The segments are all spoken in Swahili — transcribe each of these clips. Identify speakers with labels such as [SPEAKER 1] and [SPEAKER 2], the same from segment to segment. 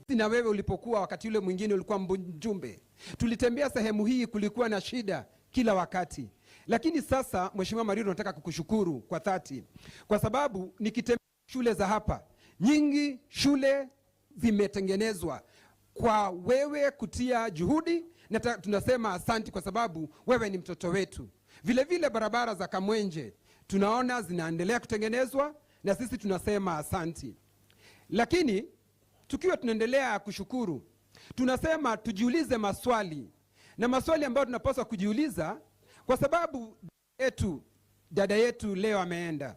[SPEAKER 1] Na wewe ulipokuwa wakati ule mwingine ulikuwa mjumbe. Tulitembea sehemu hii, kulikuwa na shida kila wakati. Lakini sasa Mheshimiwa Mariro, nataka kukushukuru kwa dhati. Kwa sababu nikitembea shule za hapa, nyingi shule zimetengenezwa kwa wewe kutia juhudi, na tunasema asanti kwa sababu wewe ni mtoto wetu. Vile vile barabara za Kamwenje tunaona zinaendelea kutengenezwa na sisi tunasema asanti. Lakini tukiwa tunaendelea kushukuru, tunasema tujiulize maswali. Na maswali ambayo tunapaswa kujiuliza, kwa sababu dada yetu leo ameenda.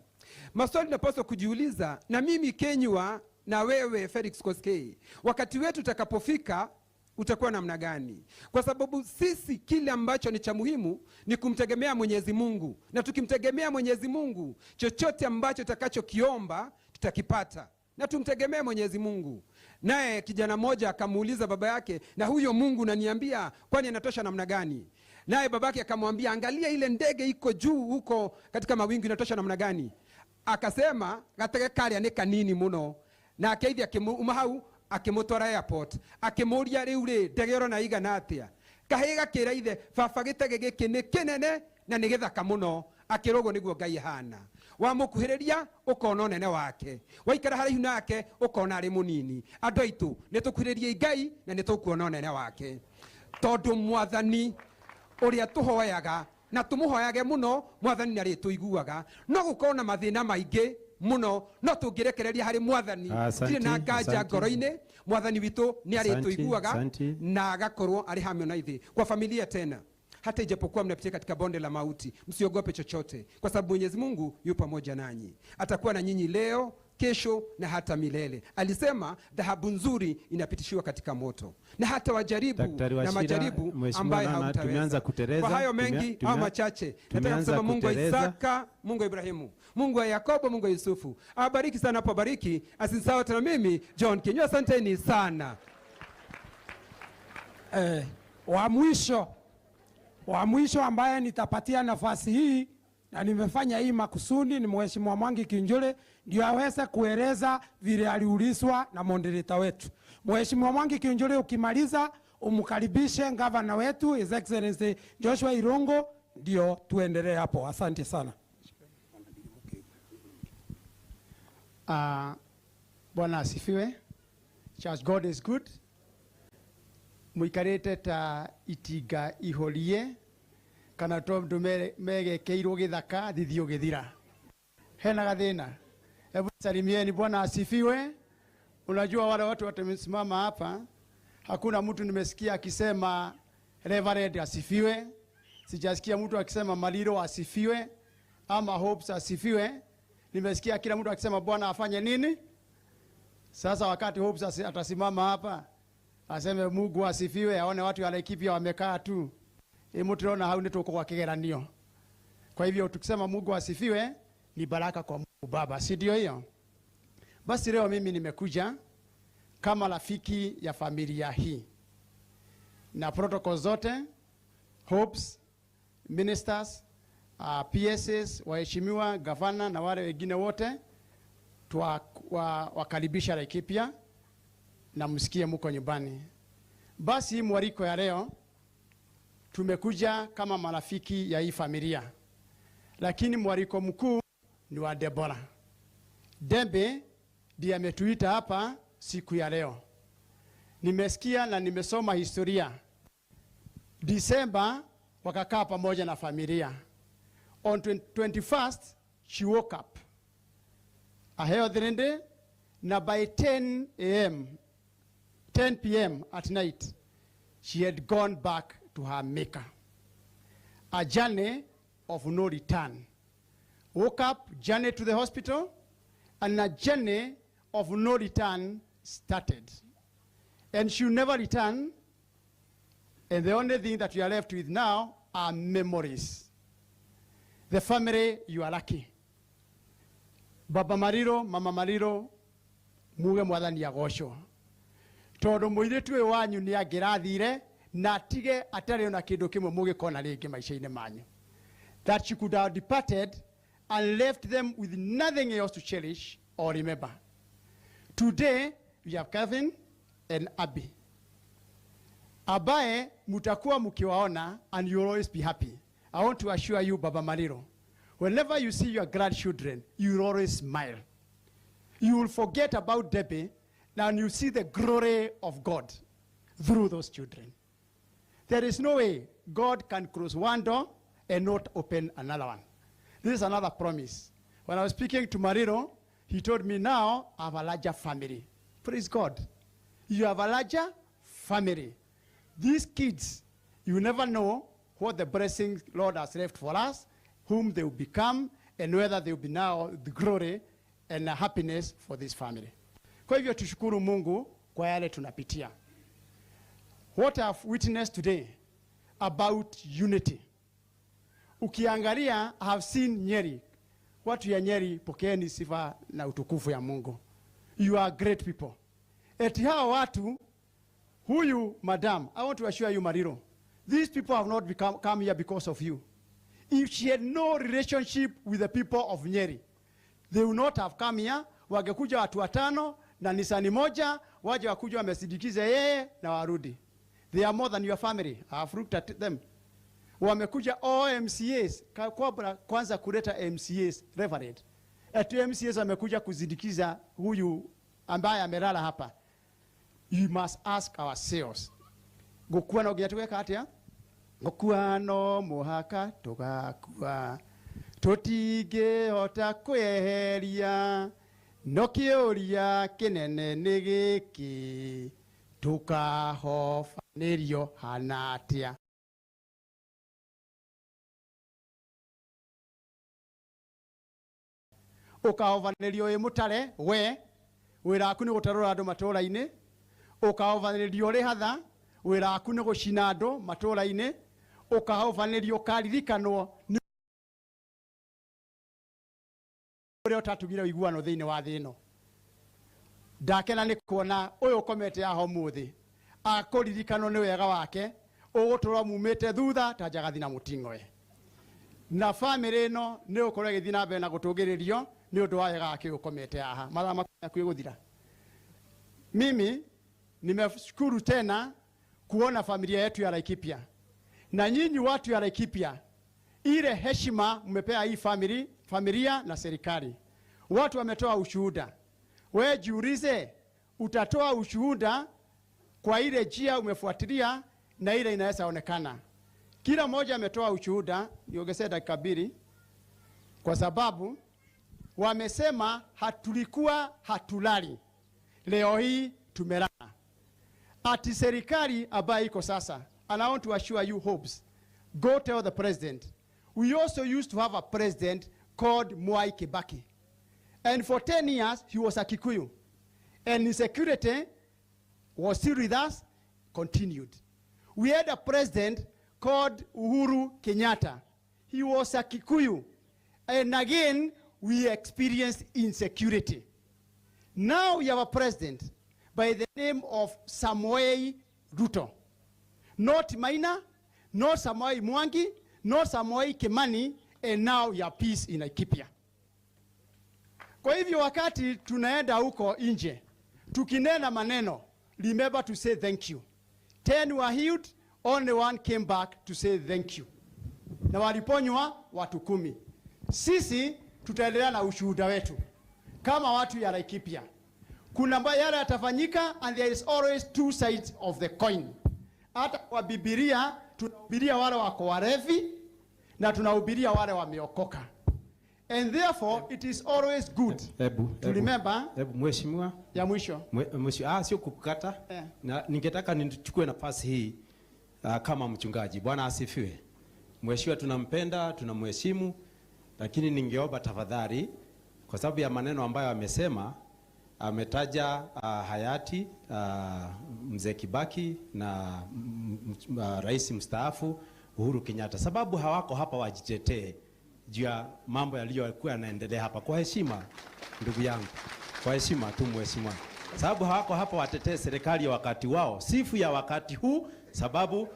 [SPEAKER 1] Maswali tunapaswa kujiuliza, na mimi Kenywa na wewe Felix Koskei, wakati wetu utakapofika utakuwa namna gani? Kwa sababu sisi kile ambacho ni cha muhimu ni kumtegemea Mwenyezi Mungu. Na tukimtegemea Mwenyezi Mungu, chochote ambacho tutakachokiomba tutakipata. Na tumtegemea Mwenyezi Mungu. Naye kijana mmoja akamuuliza baba yake, na huyo Mungu unaniambia kwani anatosha namna gani? Naye babake akamwambia, angalia ile ndege iko juu huko katika mawingu, inatosha namna gani? Akasema, gatege kale anika nini muno. Na akeithi akimumahau akimutwara airport, akimuria riu ri ndege ro na igana atia. Kahiga kira ithe baba gitege giki ni kinene na ni githaka muno, akirogo niguo Ngai hana. Wamukuhiriria ukona nene wake, waikara haraihu nake ukona ari munini. Andu aitu nitukuhiririe Ngai na nitukuona nene wake, tondu Mwathani uria tuhoyaga na tumuhoyage muno, Mwathani nari tuiguaga. No gukorwo na mathina maingi muno, no tungirekereria hari Mwathani tire na nganja ngoro-ini. Mwathani witu ni ari tuiguaga na agakorwo ari hamwe na ithi. Kwa familia tena, hata ijapokuwa mnapitia katika bonde la mauti, msiogope chochote, kwa sababu Mwenyezi Mungu yu pamoja nanyi. Atakuwa na nyinyi leo, kesho na hata milele. Alisema dhahabu nzuri inapitishiwa katika moto, na hata wajaribu na majaribu ambayo hautaweza. Kwa hayo mengi au machache, nataka kusema Mungu wa Isaka, Mungu wa Ibrahimu, Mungu wa Yakobo, Mungu wa Yusufu awabariki sana hapo, bariki asisahau tena. Mimi John Kinyua, asanteni sana.
[SPEAKER 2] Wa mwisho ambaye nitapatia nafasi hii, na nimefanya hii makusudi, ni Mheshimiwa Mwangi Kiunjuri, ndio aweze kueleza vile aliulizwa na moderator wetu. Mheshimiwa Mwangi Kiunjuri, ukimaliza umkaribishe gavana wetu His Excellency Joshua Irongo, ndio tuendelee hapo. Asante sana.
[SPEAKER 3] Bwana asifiwe. Church, God is good. Muikarete ta itiga ihorie kana tondu megekeirwo githaka thithio githira. Hena gathina. Hebu salimieni. Bwana asifiwe. Unajua wale watu wamesimama hapa, hakuna mtu nimesikia akisema Reverend asifiwe. Sijasikia mtu akisema Mariro asifiwe ama Hopes asifiwe. Nimesikia kila mtu akisema Bwana afanye nini. Sasa wakati Hopes atasimama hapa aseme Mungu asifiwe, aone watu wale kipya wamekaa tu, mutiona hau nituko kwa kigeranio. Kwa hivyo tukisema Mungu asifiwe ni baraka kwa Mungu Baba, si ndio hiyo? Basi leo mimi nimekuja kama rafiki ya familia hii na protocol zote, Hopes, ministers, PSS, waheshimiwa, gavana na wale wengine wote wakaribisha Laikipia na msikie mko nyumbani. Basi mwaliko ya leo tumekuja kama marafiki ya hii familia, lakini mwaliko mkuu ni wa Debora. Dembe ndiye ametuita hapa siku ya leo. Nimesikia na nimesoma historia. December wakakaa pamoja na familia. On 21st she woke up a healthy day, na by 10 p.m. at night she had gone back to her maker. A journey of no return. Woke up, journey to the hospital, and a journey of no return started. And she will never return. And the only thing that we are left with now are memories. The family, you are lucky. Baba Mariro, Mama Mariro, muge Mwathani agocwo. Tondu muiritu uyu wanyu ni angirathire na tige atari ona kindu kimwe muge kona ringi maisha-ini manyu. That she could have departed and left them with nothing else to cherish or remember. Today, we have Kevin and Abby. Abaye mutakuwa mukiwaona and you'll always be happy. I want to assure you, Baba Mariro, whenever you see your grandchildren, you'll always smile. You will forget about Debbie, and you see the glory of God through those children. There is no way God can close one door and not open another one. This is another promise. When I was speaking to Mariro, he told me, now I have a larger family. Praise God. You have a larger family. These kids, you never know what the blessings Lord has left for us, whom they will become, and whether they will be now the glory and the happiness for this family. Kwa hivyo tushukuru Mungu kwa yale tunapitia. What I've witnessed today about unity. Ukiangalia, I have seen Nyeri. Watu ya Nyeri, pokeeni sifa na utukufu ya Mungu. You are great people. Eti hawa watu, huyu madam, I want to assure you, Mariro, these people have not come here because of you. If she had no relationship with the people of Nyeri, they would not have come here. Wangekuja watu watano na nisani moja, waje wakuja wamesindikize yeye na warudi. They are more than your family. I have looked at them. Wamekuja MCAs, kwanza kuleta MCAs, reverend. Ati MCAs wamekuja kuzindikiza huyu ambaye amelala hapa. You must ask ourselves. Gokuwa no gyatuweka atia? Gokuwa no muhaka tugakua. Totige hota kweheria. No kĩũria kĩnene nĩ gĩkĩ. Tukahofanĩrio hana atĩa. Ũkahofanĩrio mũtare we wĩra waku nĩ gũtarũra andũ matũũra-inĩ. Ũkahofanĩrio ũrĩ hatha wĩra waku nĩ gũcina andũ matũũra-inĩ. Ũkahofanĩrio ũkaririkanwo nĩ ũrĩa ũtatugire ũiguano thĩinĩ wa thĩ ĩno. Ndakena nĩ kuona ũyũ ũkomete haha ũmũthĩ akũririkanwo nĩ wega wake ũgũtũra mumĩte thutha ta njagathi na mũting'oe. Na family ĩno nĩ ũkorwo ĩgĩthiĩ na mbere na gũtũgĩrĩrio nĩ ũndũ wa wega wake ũkomete haha. Mathaa maku gũthira. Mimi nimeshukuru tena kuona familia yetu ya Laikipia. Na nyinyi watu ya Laikipia, ile heshima mmepea hii familia na serikali. Watu wametoa ushuhuda. Wewe jiulize, utatoa ushuhuda kwa ile njia umefuatilia na ile inaweza onekana. Kila mmoja ametoa ushuhuda, niongezee dakika 2 kwa sababu wamesema tulikuwa hatulali. Leo hii tumelala. Ati serikali ambayo iko sasa, and I want to assure you hopes. Go tell the president. We also used to have a president called Kibaki. And for 10 years, he was a Kikuyu. And insecurity was still with us, continued. We had a president called Uhuru Kenyatta. He was a Kikuyu. And again, we experienced insecurity. Now we have a president by the name of Ruto. Not Maina, not Samoei Mwangi, not Samoei Kimani, and now we have peace in Laikipia. Kwa hivyo wakati tunaenda huko nje, tukinena maneno, remember to say thank you. 10 were healed, only 1 came back to say thank you. Na waliponywa watu 10. Sisi tutaendelea na ushuhuda wetu kama watu ya Laikipia. Kuna yale yatafanyika, and there is always 2 sides of the coin. Hata kwa Biblia tunahubiria wale wako warevi na tunahubiria wale wameokoka. And therefore it is always good to remember.
[SPEAKER 4] Mheshimiwa
[SPEAKER 3] ya mwisho.
[SPEAKER 4] Mheshimiwa sio kukata. Na ningetaka nichukue nafasi hii kama mchungaji. Bwana asifiwe. Mheshimiwa tunampenda, tunamheshimu, lakini ningeomba tafadhali kwa sababu ya maneno ambayo amesema, ametaja hayati mzee Kibaki na rais mstaafu Uhuru Kenyatta. Sababu hawako hapa wajitetee juu ya mambo yaliyokuwa yanaendelea hapa. Kwa heshima ndugu yangu, kwa heshima tu mheshimiwa, sababu hawako hapa watetee serikali ya wakati wao, sifu ya wakati huu, sababu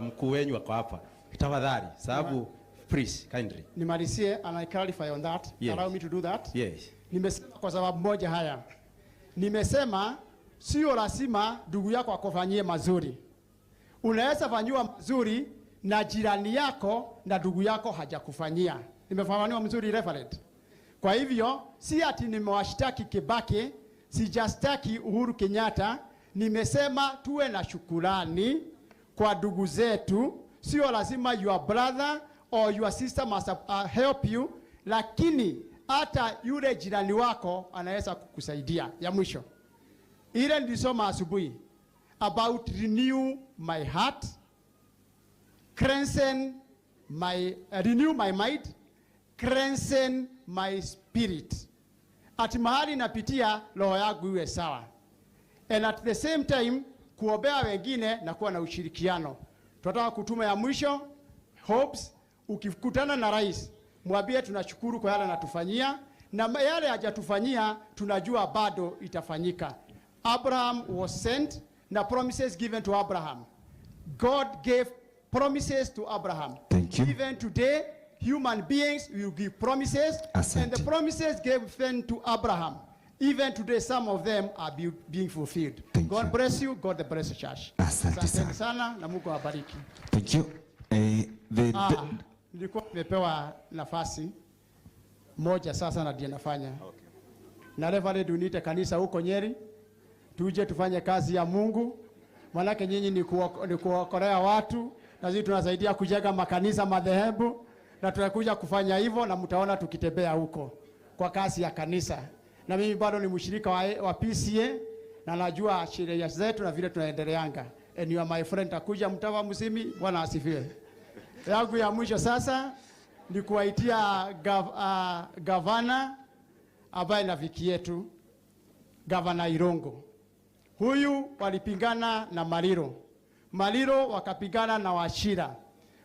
[SPEAKER 4] mkuu wenyu wako hapa. Tafadhali, sababu Please, kindly.
[SPEAKER 3] Nimalizie and I clarify on that.
[SPEAKER 4] Yes.
[SPEAKER 3] Allow me to do that.
[SPEAKER 4] Yes.
[SPEAKER 3] Nimesema kwa sababu moja haya. Nimesema sio lazima ndugu yako akufanyie mazuri. Unaweza fanyiwa mazuri na jirani yako na ndugu yako hajakufanyia. Nimefafanua mzuri referent. Kwa hivyo si ati nimewashtaki Kibaki, sijastaki Uhuru Kenyatta, nimesema tuwe na shukrani kwa ndugu zetu. Sio lazima your brother or your sister must help you, lakini hata yule jirani wako anaweza kukusaidia. Ya mwisho, ile nilisoma asubuhi about renew my heart, renew my mind, cleanse my spirit. Ati mahali napitia roho yangu iwe sawa, and at the same time kuombea wengine na kuwa na ushirikiano. Tunataka kutuma ya mwisho hopes. Ukikutana na rais, mwambie tunashukuru kwa yale anatufanyia, na yale hajatufanyia tunajua bado itafanyika. Abraham was sent, na promises given to Abraham. God gave promises to Abraham.
[SPEAKER 5] Thank you.
[SPEAKER 3] Even today, human beings will give promises.
[SPEAKER 5] Asante.
[SPEAKER 3] And the promises given to Abraham, even today some of them are being fulfilled.
[SPEAKER 5] Thank
[SPEAKER 3] God
[SPEAKER 5] you.
[SPEAKER 3] bless you. God bless the church.
[SPEAKER 5] Asante
[SPEAKER 3] Asante
[SPEAKER 5] sana.
[SPEAKER 3] sana na Mungu awabariki.
[SPEAKER 5] Thank you.
[SPEAKER 3] Nilikuwa nimepewa nafasi moja sasa na ndiye nafanya. Okay. Na Reverend unite kanisa huko Nyeri, tuje tufanye kazi ya Mungu. Manake nyinyi ni kuokolea watu, na sisi tunasaidia kujenga makanisa madhehebu, na tunakuja kufanya hivyo, na mtaona tukitembea huko kwa kazi ya kanisa. Na mimi bado ni mshirika wa PCA, na najua sheria zetu na vile tunaendeleanga. And you are my friend. Takuja mtawa msimi. Bwana asifiwe. Yangu ya mwisho sasa ni kuwaitia gavana ambaye na viki yetu, Gavana Irongo. Huyu walipingana na Maliro wakapingana na Wachira.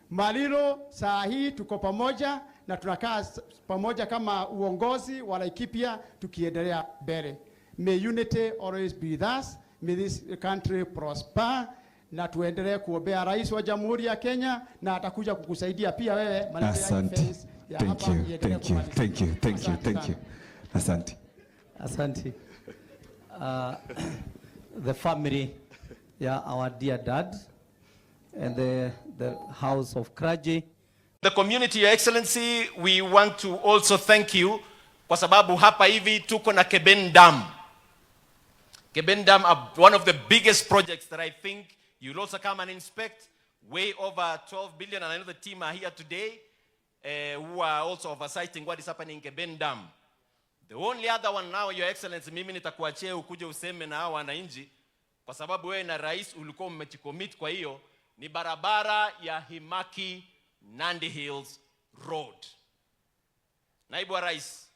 [SPEAKER 3] Maliro saa hii tuko pamoja na tunakaa pamoja kama uongozi wa Laikipia tukiendelea mbele. May unity always be with us. May this country prosper. Na tuendelee kuombea rais wa Jamhuri ya Kenya, na atakuja kukusaidia pia wewe.
[SPEAKER 5] Asante. Thank you. Thank you. Thank you. Thank you. Thank you. Asante.
[SPEAKER 6] Asante. The family, our dear dad, and the house of clergy.
[SPEAKER 7] The community, Your Excellency, we want to also thank you kwa sababu hapa hivi tuko na Keben Dam. Keben Dam are one of the biggest projects that I think you'll also come and inspect, way over 12 billion, and I know the team are here today who are also oversighting what is happening in Keben Dam. The only other one now, Your Excellency, mimi nitakuachia ukuje useme na hao wananchi, kwa sababu wewe na rais ulikuwa mmejicommit kwa hiyo, ni barabara ya Himaki Nandi Hills Road. Naibu wa rais,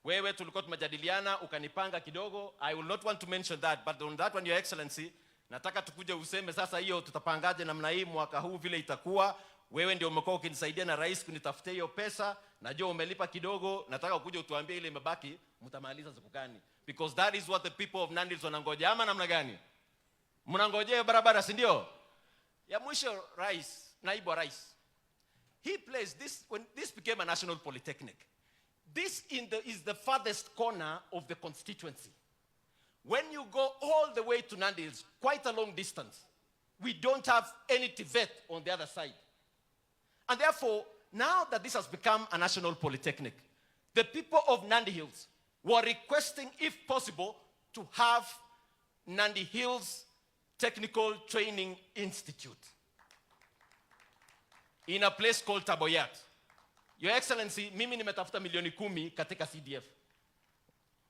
[SPEAKER 7] wewe tulikuwa tumejadiliana ukanipanga kidogo. I will not want to mention that, but on that one, Your Excellency, nataka tukuje useme sasa hiyo tutapangaje namna hii mwaka huu vile itakuwa. Wewe ndio umekuwa ukinisaidia na rais kunitafutia hiyo pesa. Najua umelipa kidogo, nataka ukuje utuambie ile imebaki mtamaliza siku gani, because that is what the people of Nandi Hills wanangoja. Ama namna gani? Mnangojea barabara, si ndio? Ya mwisho, rais, naibu wa rais, he placed this when this became a national polytechnic. This is the farthest corner of the constituency. When you go all the way to Nandi Hills, quite a long distance, we don't have any TVET on the other side. And therefore, now that this has become a national polytechnic, the people of Nandi Hills were requesting, if possible, to have Nandi Hills Technical Training Institute in a place called Taboyat. Your Excellency, mimi nimetafuta milioni 10 katika CDF.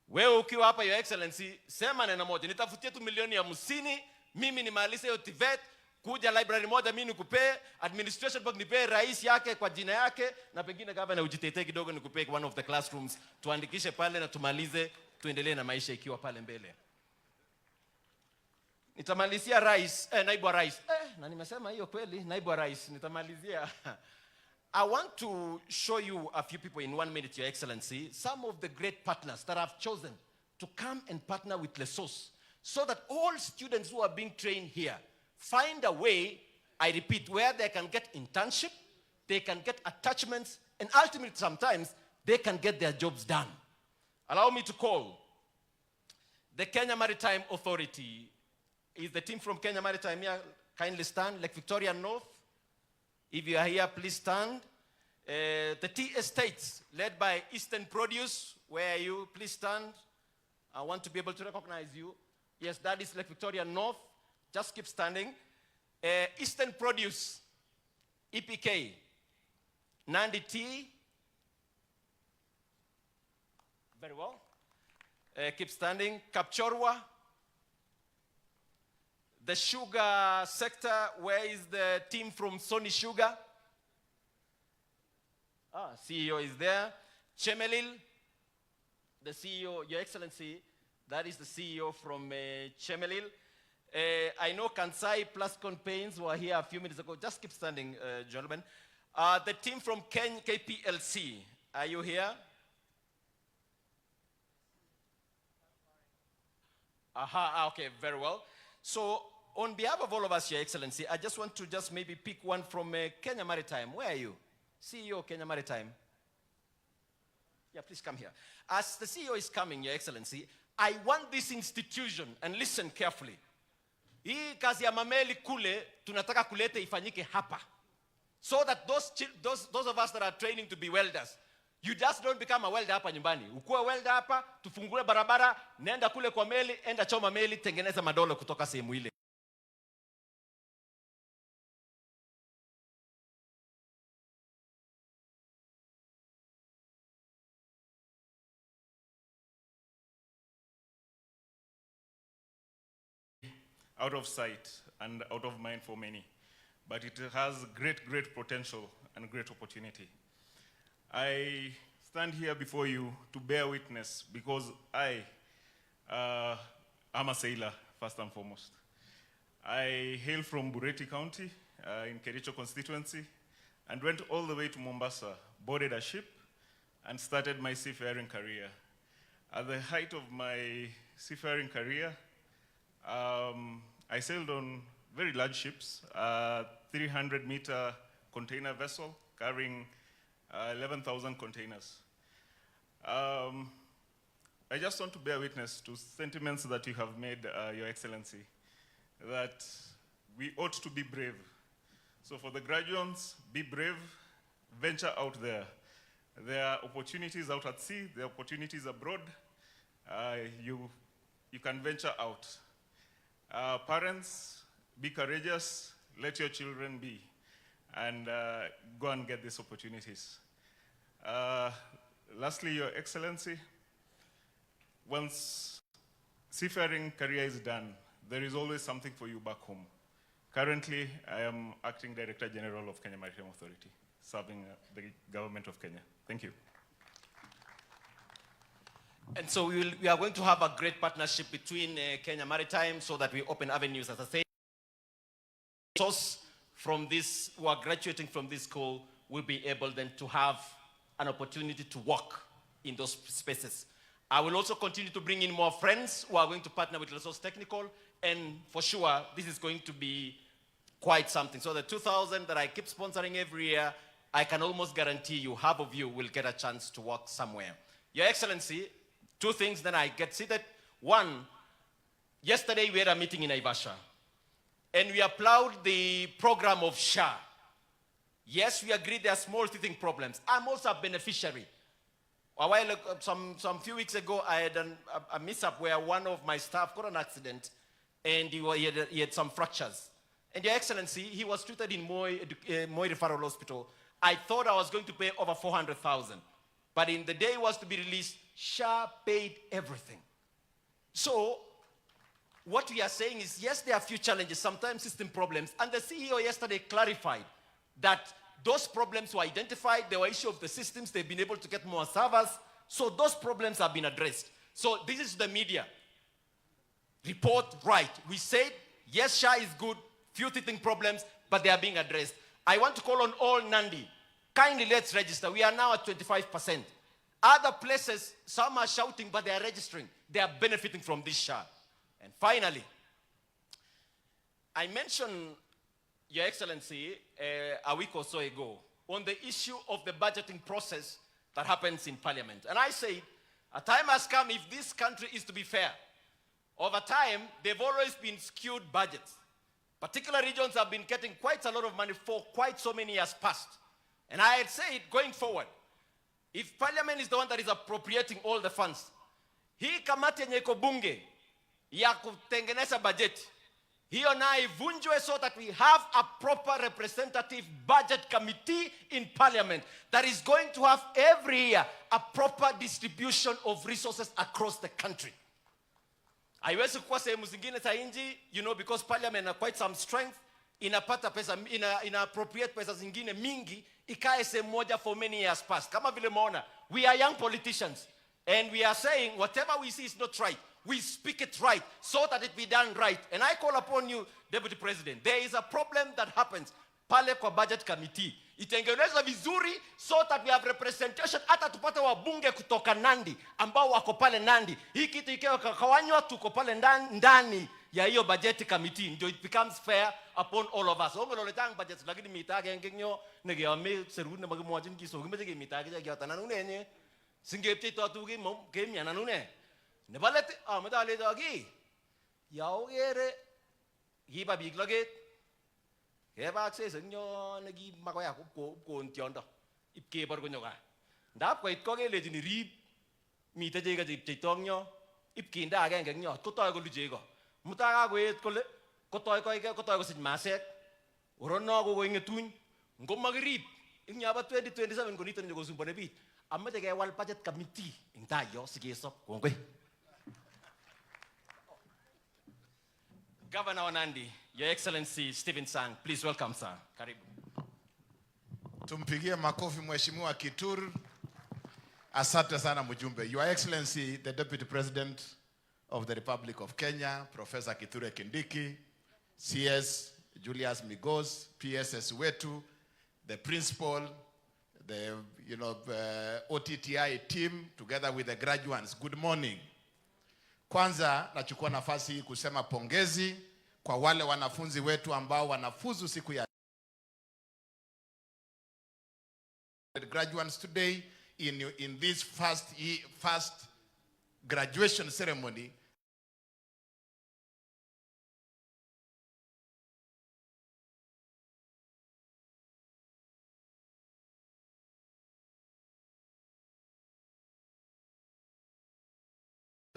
[SPEAKER 7] Wewe ukiwa hapa, Your Excellency, sema neno moja, nitafutie tu milioni 50, mimi nimalize hiyo TVET, kuja library moja mimi nikupe, administration block nipe rais yake kwa jina yake, na pengine governor ujitetee kidogo nikupe one of the classrooms, tuandikishe pale na tumalize, tuendelee na maisha ikiwa pale mbele. Nitamalizia rais, naibu wa rais. Na nimesema hiyo kweli, naibu wa rais, nitamalizia. I want to show you a few people in 1 minute, Your Excellency, some of the great partners that have chosen to come and partner with Lesos, so that all students who are being trained here find a way, I repeat, where they can get internship, they can get attachments, and ultimately sometimes they can get their jobs done. Allow me to call the Kenya Maritime Authority. Is the team from Kenya Maritime here? Kindly stand. Lake Victoria North. If you are here, please stand. The tea estates led by Eastern Produce. Where are you? Please stand. I want to be able to recognize you. Yes, that is Lake Victoria North. Just keep standing. Eastern Produce, EPK, Nandi Tea. Very well. Keep standing. Kapchorwa. The sugar sector, where is the team from Sony Sugar? CEO is there. Chemelil, the CEO, Your Excellency, that is the CEO from Chemelil. I know Kansai Plus Campaigns were here a few minutes ago. Just keep standing, gentlemen. The team from KPLC, are you here? Okay, very well. So, on behalf of all of us, Your Excellency, I just want to maybe pick one from Kenya Maritime. Where are you? CEO Kenya Maritime. Yeah, please come here. As the CEO is coming, Your Excellency, I want this institution, and listen carefully. Hii kazi ya mameli kule, tunataka kulete ifanyike hapa. So that those of us that are training to be welders, you just don't become a welder hapa nyumbani. Ukuwa welder hapa, tufungue barabara, nenda kule kwa meli, enda choma meli, tengeneza madola kutoka sehemu ile.
[SPEAKER 8] Out of sight and out of mind for many, but it has great potential and great opportunity. I stand here before you to bear witness because I am a sailor, first and foremost. I hail from Bureti County in Kericho constituency and went all the way to Mombasa, boarded a ship, and started my seafaring career. At the height of my seafaring career, I sailed on very large ships, 300-meter container vessel carrying 11,000 containers. I just want to bear witness to sentiments that you have made, Your Excellency, that we ought to be brave. So for the graduates, be brave, venture out there. There are opportunities out at sea, there are opportunities abroad. You can venture out. Parents, be courageous, let your children be, and go and get these opportunities. Lastly, Your Excellency, once seafaring career is done, there is always something for you back home. Currently, I am Acting Director General of Kenya Maritime Authority, serving the government of Kenya. Thank you.
[SPEAKER 7] And so we are going to have a great partnership between Kenya Maritime so that we open avenues, as I say. Those from this, who are graduating from this school will be able then to have an opportunity to work in those spaces. I will also continue to bring in more friends who are going to partner with Resource Technical, and for sure, this is going to be quite something. So the 2,000 that I keep sponsoring every year, I can almost guarantee you, half of you will get a chance to work somewhere. Your Excellency, two things, then I get seated. One, yesterday we had a meeting in Naivasha, and we applaud the program of SHA. Yes, we agree there are small teething problems. I'm also a beneficiary. A while ago, some few weeks ago, I had a mishap where one of my staff got an accident, and he had some fractures. And Your Excellency, he was treated in Moi Referral Hospital. I thought I was going to pay over 400,000. But in the day he was to be released, SHA paid everything. So, what we are saying is, yes, there are a few challenges, sometimes system problems, and the CEO yesterday clarified that those problems were identified, there were issues of the systems, they've been able to get more servers, so those problems have been addressed. So this is the media report, right. We said, yes, SHA is good, few teething problems, but they are being addressed. I want to call on all Nandi, kindly let's register. We are now at 25%. Other places, some are shouting, but they are registering. They are benefiting from this SHA. And finally, I mentioned, Your Excellency, a week or so ago, on the issue of the budgeting process that happens in Parliament. And I say, a time has come, if this country is to be fair. Over time, they've always been skewed budgets. Particular regions have been getting quite a lot of money for quite so many years past. And I had said, going forward, if Parliament is the one that is appropriating all the funds, hii kamati yenye iko bunge ya kutengeneza budget, hiyo na ivunjwe so that we have a proper representative budget committee in Parliament that is going to have every year a proper distribution of resources across the country. Haiwezi kuwa sehemu zingine za nchi, you know, because Parliament has quite some strength, inapata pesa, ina appropriate pesa zingine mingi, ikae sehemu moja for many years past. Kama vile maona, we are young politicians, and we are saying whatever we see is not right, we speak it right, so that it be done right. And I call upon you, Deputy President, there is a problem that happens pale kwa budget committee. Itengenezwe vizuri so that we have representation, hata tupate wabunge kutoka Nandi ambao wako pale Nandi. Hii kitu ikiwa kakawanywa tuko pale ndani ya hiyo budget committee, ndio it becomes fair upon all of us. Ongo loletang budget lakini mitage ngenyo negeame serune magimwajin kiso gimeje mitage ya tananune nye singepte to atugi mom kemya nanune ne balete amadale dagi yaogere giba biglaget keba access nyo negi makoya ko ntiondo ipkebar ko nyoga ndap ko it ko kelejini rib mite jega jitong nyo ipkinda agenge nyo kotoy ko lujego mutaga koet kole kotoy ko sich maset orono ko ngetuny ngomagirib inyaba 2027 ko nito nyo ko sumbone bit amaje ke wal budget committee intayo sigesop kongwe. Governor Nandi, Your Excellency Stephen Sang, please welcome, sir. Karibu.
[SPEAKER 9] Tumpigie makofi Mheshimiwa Kituru. Asante sana mjumbe. Your Excellency, the Deputy President of the Republic of Kenya, Professor Kithure Kindiki, CS Julius Migos, PSS Wetu, the principal, the OTTI team, together with the graduates. Good morning. Kwanza nachukua nafasi kusema pongezi kwa wale wanafunzi wetu ambao wanafuzu siku ya graduates today in this first graduation ceremony.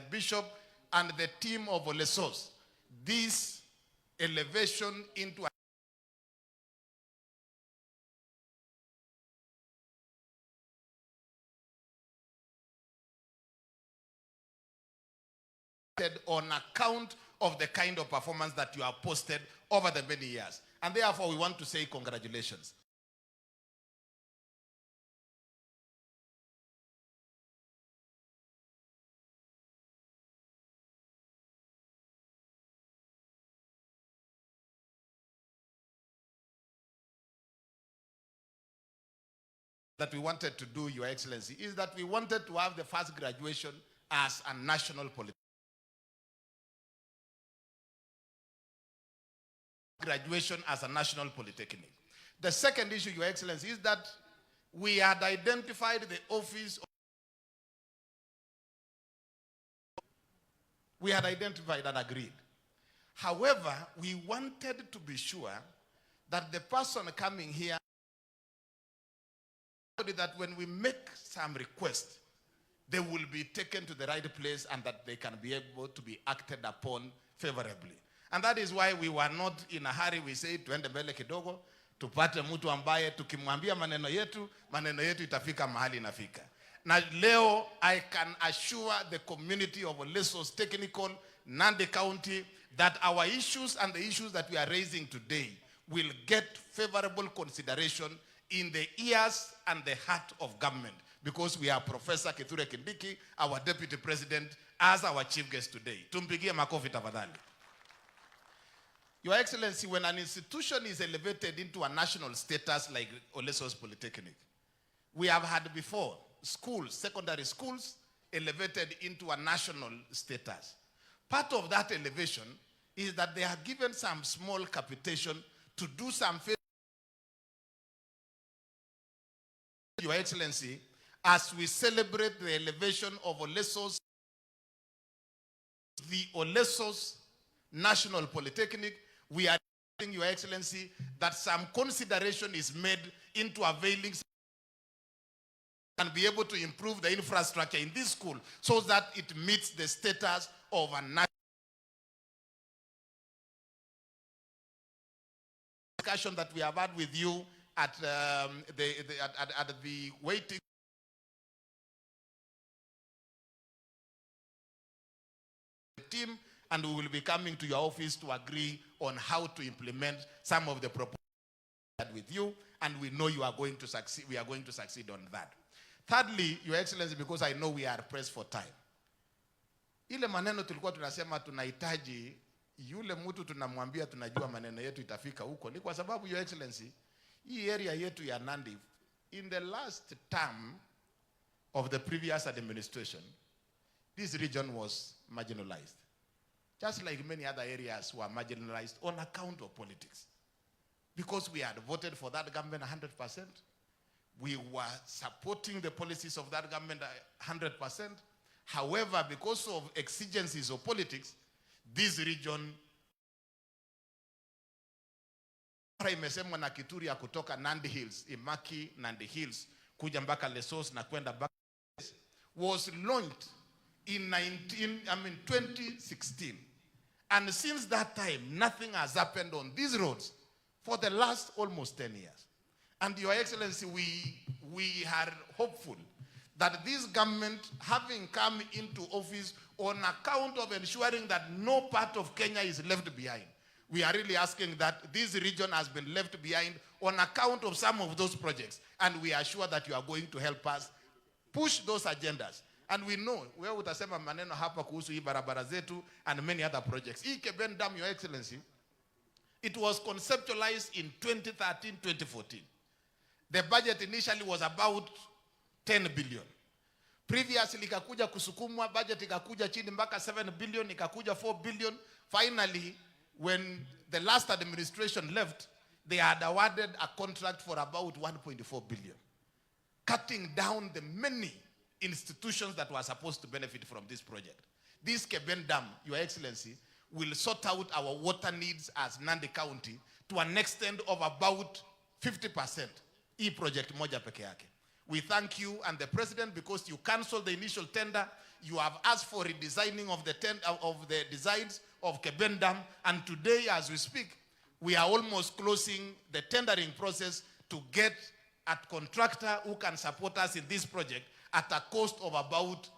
[SPEAKER 9] Bishop and the team of Olesos, this elevation into on account of the kind of performance that you have posted over the many years. And therefore, we want to say congratulations. That we wanted to do, Your Excellency, is that we wanted to have the first graduation as a national polytechnic. Graduation as a national polytechnic. The second issue, Your Excellency, is that we had identified the office. We had identified and agreed. However, we wanted to be sure that the person coming here, that when we make some requests, they will be taken to the right place and that they can be able to be acted upon favorably. And that is why we were not in a hurry. We say, tuende mbele kidogo, tupate mtu ambaye tukimwambia maneno yetu itafika mahali inafika. Na leo, I can assure the community of Lesos Technical, Nandi County, that our issues and the issues that we are raising today will get favorable consideration in the ears and the heart of government, because we have Professor Kithure Kindiki, our Deputy President, as our chief guest today. Tumpigie makofi tafadhali. Your Excellency, when an institution is elevated into a national status like Olesos Polytechnic, we have had before schools, secondary schools, elevated into a national status. Part of that elevation is that they are given some small capitation to do some Your Excellency, as we celebrate the elevation of Olesos, the Olesos National Polytechnic, we are asking Your Excellency that some consideration is made into availing and be able to improve the infrastructure in this school so that it meets the status of a national discussion that we have had with you at the waiting team, and we will be coming to your office to agree on how to implement some of the proposals with you, and we know you are going to succeed. We are going to succeed on that. Thirdly, Your Excellency, because I know we are pressed for time, ile maneno tulikuwa tunasema tunahitaji yule mtu tunamwambia tunajua maneno yetu itafika huko, ni kwa sababu Your Excellency, hii area yetu ya Nandi, in the last term of the previous administration, this region was marginalized, just like many other areas were marginalized on account of politics. Because we had voted for that government 100%, we were supporting the policies of that government 100%. However, because of exigencies of politics, this region imesemwa na Kituri ya kutoka Nandi Hills, Imaki, Nandi Hills, kuja mpaka Lesos na kwenda back, was launched in 2016. And since that time, nothing has happened on these roads for the last almost 10 years. And Your Excellency, we are hopeful that this government, having come into office on account of ensuring that no part of Kenya is left behind, we are really asking that this region has been left behind on account of some of those projects. And we are sure that you are going to help us push those agendas. And we know, wewe utasema maneno hapa kuhusu hii barabara zetu and many other projects. Hii Keben Dam, Your Excellency, it was conceptualized in 2013-2014. The budget initially was about 10 billion. Previously ikakuja kusukumwa, budget ikakuja chini mpaka 7 billion, ikakuja 4 billion. Finally, when the last administration left, they had awarded a contract for about 1.4 billion, cutting down the many institutions that were supposed to benefit from this project. This Keben Dam, Your Excellency, will sort out our water needs as Nandi County to an extent of about 50%. E project moja peke yake. We thank you and the President because you cancelled the initial tender. You have asked for redesigning of the designs of Keben Dam, and today as we speak, we are almost closing the tendering process to get a contractor who can support us in this project at a cost of about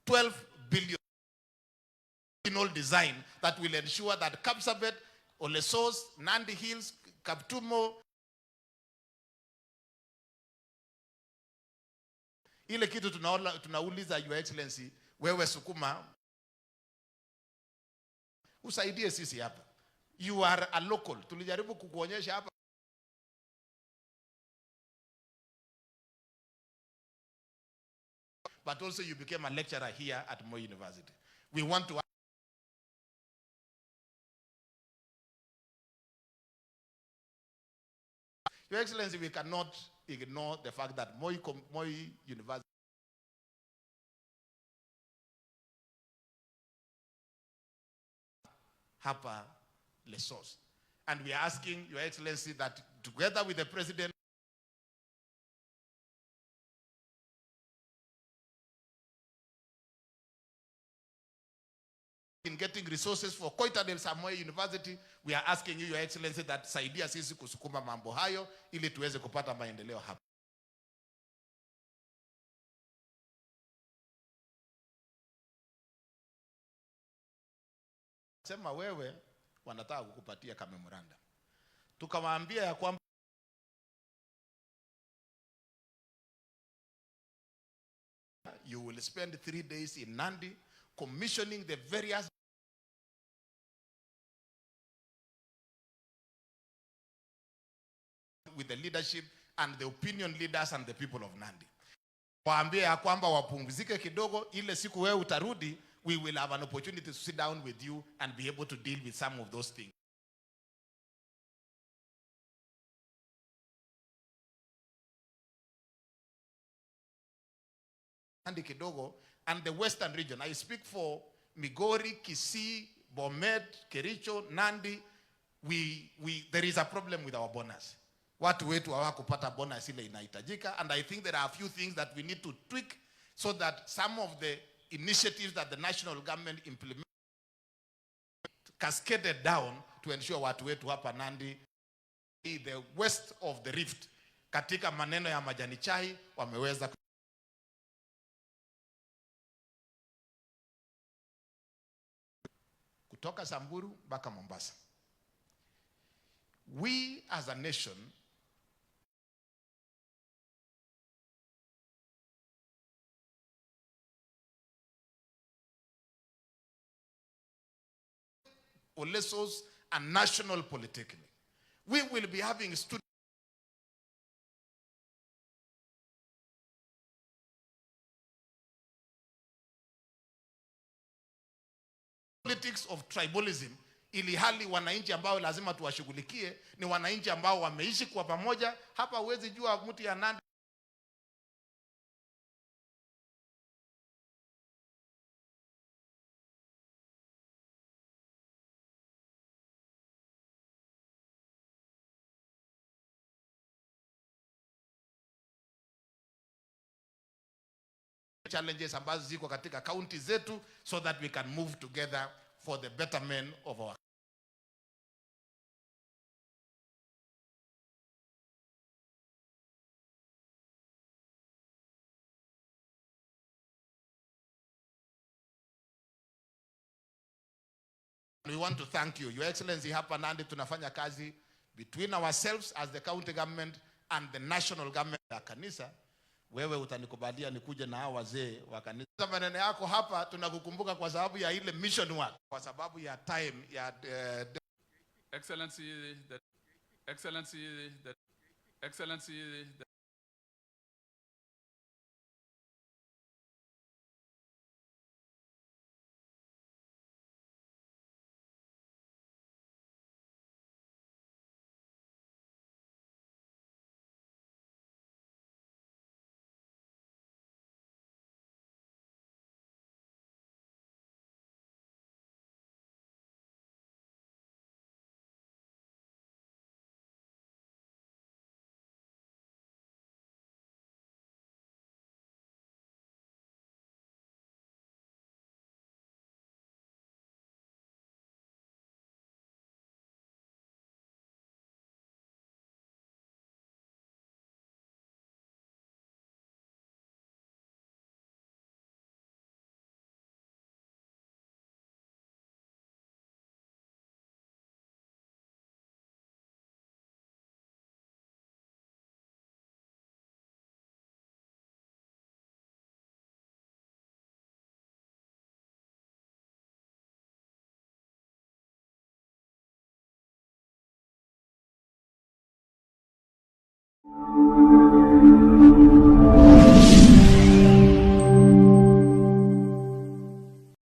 [SPEAKER 9] 12 billion design that will ensure that Kapsabet, Olesos, Nandi Hills, Kaptumo, ile kitu tunauliza Your Excellency, wewe sukuma usaidie sisi hapa. You are a local. Tulijaribu kukuonyesha hapa, but also you became a lecturer here at Moi University. We want to Your Excellency, we cannot ignore the fact that Moi University hapa Lesos. And we are asking Your Excellency that together with the President in getting resources for Koita del Samoei University, we are asking you, Your Excellency, that saidia sisi kusukuma mambo hayo ili tuweze kupata maendeleo hapa. Sema wewe wanataka kukupatia kama memorandum. Tukawaambia ya kwamba you will spend 3 days in Nandi commissioning the various with the leadership and the opinion leaders and the people of Nandi. Waambie ya kwamba wapumzike kidogo, ile siku wewe utarudi, we will have an opportunity to sit down with you and be able to deal with some of those things. Nandi kidogo, and the western region. I speak for Migori, Kisii, Bomet, Kericho, Nandi. There is a problem with our bonus. Watu wetu hawakupata bonus ile inahitajika, and I think there are a few things that we need to tweak so that some of the initiatives that the national government implement cascaded down to ensure watu wetu hapa Nandi, the west of the rift, katika maneno ya majani chai wameweza kutoka Samburu mpaka Mombasa. We as a nation Olesos and National Polytechnic, we will be having students politics of tribalism, ili hali wananchi ambao lazima tuwashughulikie ni wananchi ambao wameishi kwa pamoja. Hapa huwezi jua mtu ya Nandi challenges ambazo ziko katika county zetu, so that we can move together for the betterment of our We want to thank you, Your Excellency. Hapa Nandi tunafanya kazi between ourselves as the county government and the national government ya kanisa. Wewe utanikubalia nikuje na hao wazee wa kanisa. Maneno yako hapa tunakukumbuka kwa sababu ya ile mission work, kwa sababu ya time ya
[SPEAKER 10] Excellency,
[SPEAKER 11] Thank you.